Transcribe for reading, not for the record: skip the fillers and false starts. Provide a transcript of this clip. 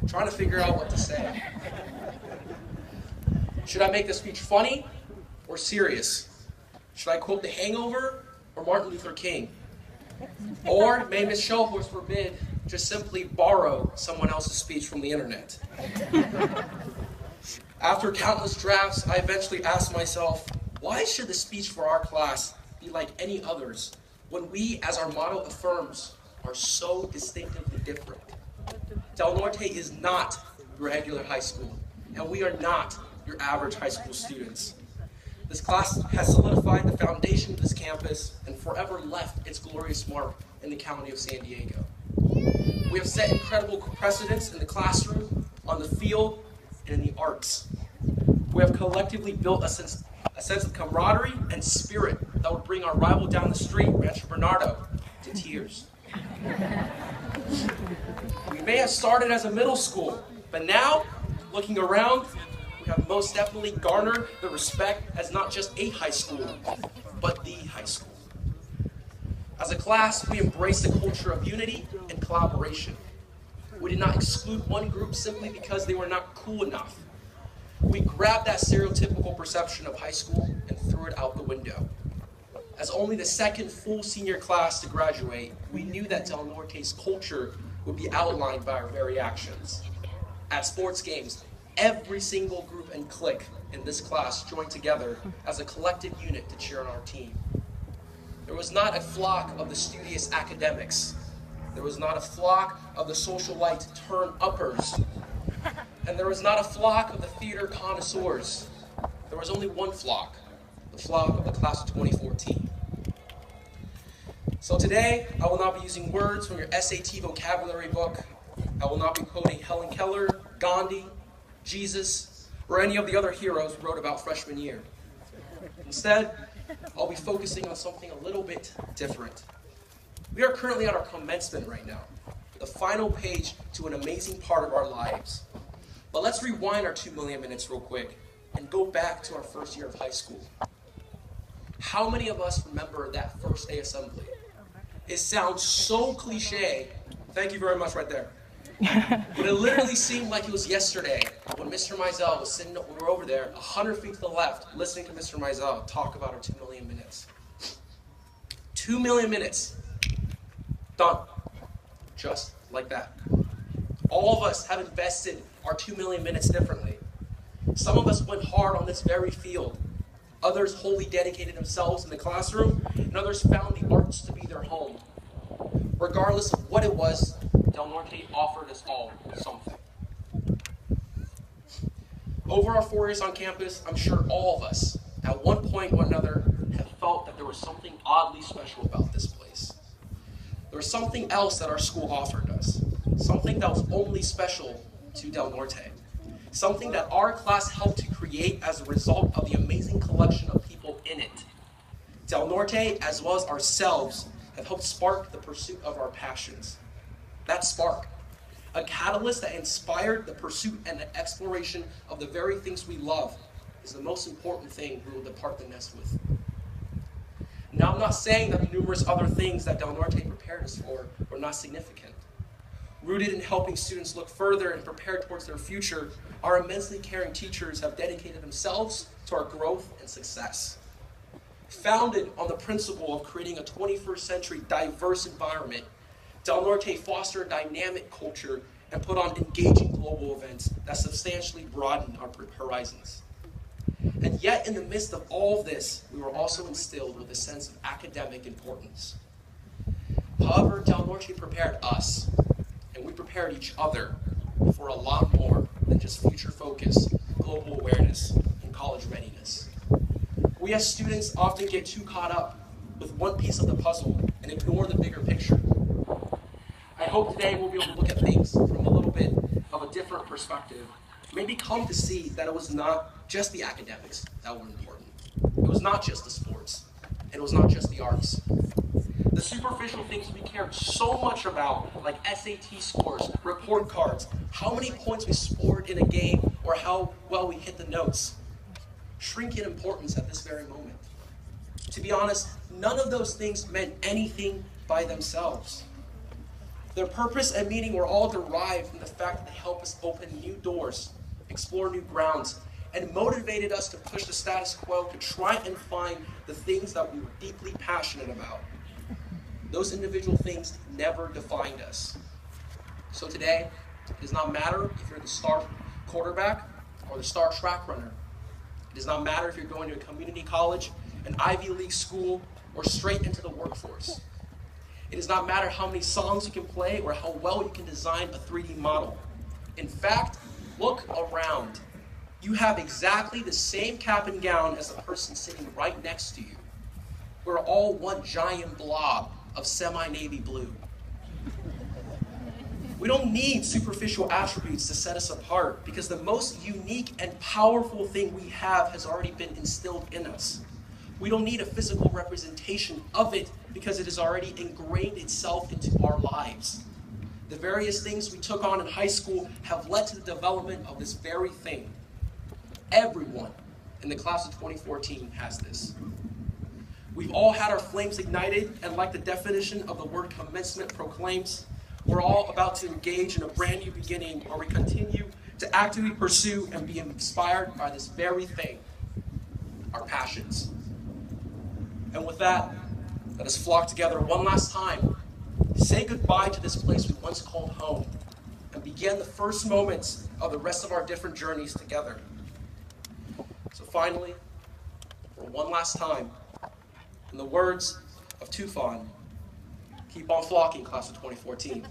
trying to figure out what to say. Should I make the speech funny or serious? Should I quote The Hangover or Martin Luther King? Or may Ms. Shelhorst forbid just simply borrow someone else's speech from the internet? After countless drafts, I eventually asked myself, why should the speech for our class be like any others when we, as our motto affirms, are so distinctively different? Del Norte is not your regular high school, and we are not your average high school students. This class has solidified the foundation of this campus and forever left its glorious mark in the county of San Diego. We have set incredible precedents in the classroom, on the field, and in the arts. We have collectively built a sense of camaraderie and spirit that would bring our rival down the street, Rancho Bernardo, to tears. We may have started as a middle school, but now, looking around, we have most definitely garnered the respect as not just a high school, but the high school. As a class, we embrace the culture of unity and collaboration. We did not exclude one group simply because they were not cool enough. We grabbed that stereotypical perception of high school and threw it out the window. As only the second full senior class to graduate, we knew that Del Norte's culture would be outlined by our very actions. At sports games, every single group and clique in this class joined together as a collective unit to cheer on our team. There was not a flock of the studious academics. There was not a flock of the socialite turn-uppers. And there was not a flock of the theater connoisseurs. There was only one flock, the flock of the class of 2014. So today, I will not be using words from your SAT vocabulary book. I will not be quoting Helen Keller, Gandhi, Jesus, or any of the other heroes who wrote about freshman year. Instead, I'll be focusing on something a little bit different. We are currently at our commencement right now, the final page to an amazing part of our lives. But let's rewind our 2 million minutes real quick and go back to our first year of high school. How many of us remember that first day assembly? It sounds so cliche. Thank you very much right there. But it literally seemed like it was yesterday when Mr. Mizell was sitting, we were over there, 100 feet to the left, listening to Mr. Mizell talk about our 2 million minutes. 2 million minutes. Done. Just like that. All of us have invested our 2 million minutes differently. Some of us went hard on this very field. Others wholly dedicated themselves in the classroom, and others found the arts to be their home. Regardless of what it was, Del Norte offered us all something. Over our 4 years on campus, I'm sure all of us, at one point or another, have felt that there was something oddly special about this place. There was something else that our school offered us, something that was only special to Del Norte, something that our class helped to create as a result of the amazing collection of people in it. Del Norte, as well as ourselves, have helped spark the pursuit of our passions. That spark, a catalyst that inspired the pursuit and the exploration of the very things we love, is the most important thing we will depart the nest with. Now, I'm not saying that the numerous other things that Del Norte prepared us for were not significant. Rooted in helping students look further and prepare towards their future, our immensely caring teachers have dedicated themselves to our growth and success. Founded on the principle of creating a 21st century diverse environment, Del Norte fostered a dynamic culture and put on engaging global events that substantially broadened our horizons. And yet, in the midst of all of this, we were also instilled with a sense of academic importance. However, Del Norte prepared us, and we prepared each other for a lot more than just future focus, global awareness, and college readiness. We as students often get too caught up with one piece of the puzzle and ignore the bigger picture. I hope today we'll be able to look at things from a little bit of a different perspective. Maybe come to see that it was not just the academics that were important. It was not just the sports. And it was not just the arts. The superficial things we cared so much about, like SAT scores, report cards, how many points we scored in a game, or how well we hit the notes, shrink in importance at this very moment. To be honest, none of those things meant anything by themselves. Their purpose and meaning were all derived from the fact that they help us open new doors, explore new grounds, and motivated us to push the status quo to try and find the things that we were deeply passionate about. Those individual things never defined us. So today, it does not matter if you're the star quarterback or the star track runner. It does not matter if you're going to a community college, an Ivy League school, or straight into the workforce. It does not matter how many songs you can play or how well you can design a 3D model. In fact, look around. You have exactly the same cap and gown as the person sitting right next to you. We're all one giant blob of semi-navy blue. We don't need superficial attributes to set us apart because the most unique and powerful thing we have has already been instilled in us. We don't need a physical representation of it because it has already ingrained itself into our lives. The various things we took on in high school have led to the development of this very thing. Everyone in the class of 2014 has this. We've all had our flames ignited, and like the definition of the word commencement proclaims, we're all about to engage in a brand new beginning where we continue to actively pursue and be inspired by this very thing, our passions. And with that, let us flock together one last time, say goodbye to this place we once called home, and begin the first moments of the rest of our different journeys together. So finally, for one last time, in the words of Tufan, keep on flocking, class of 2014.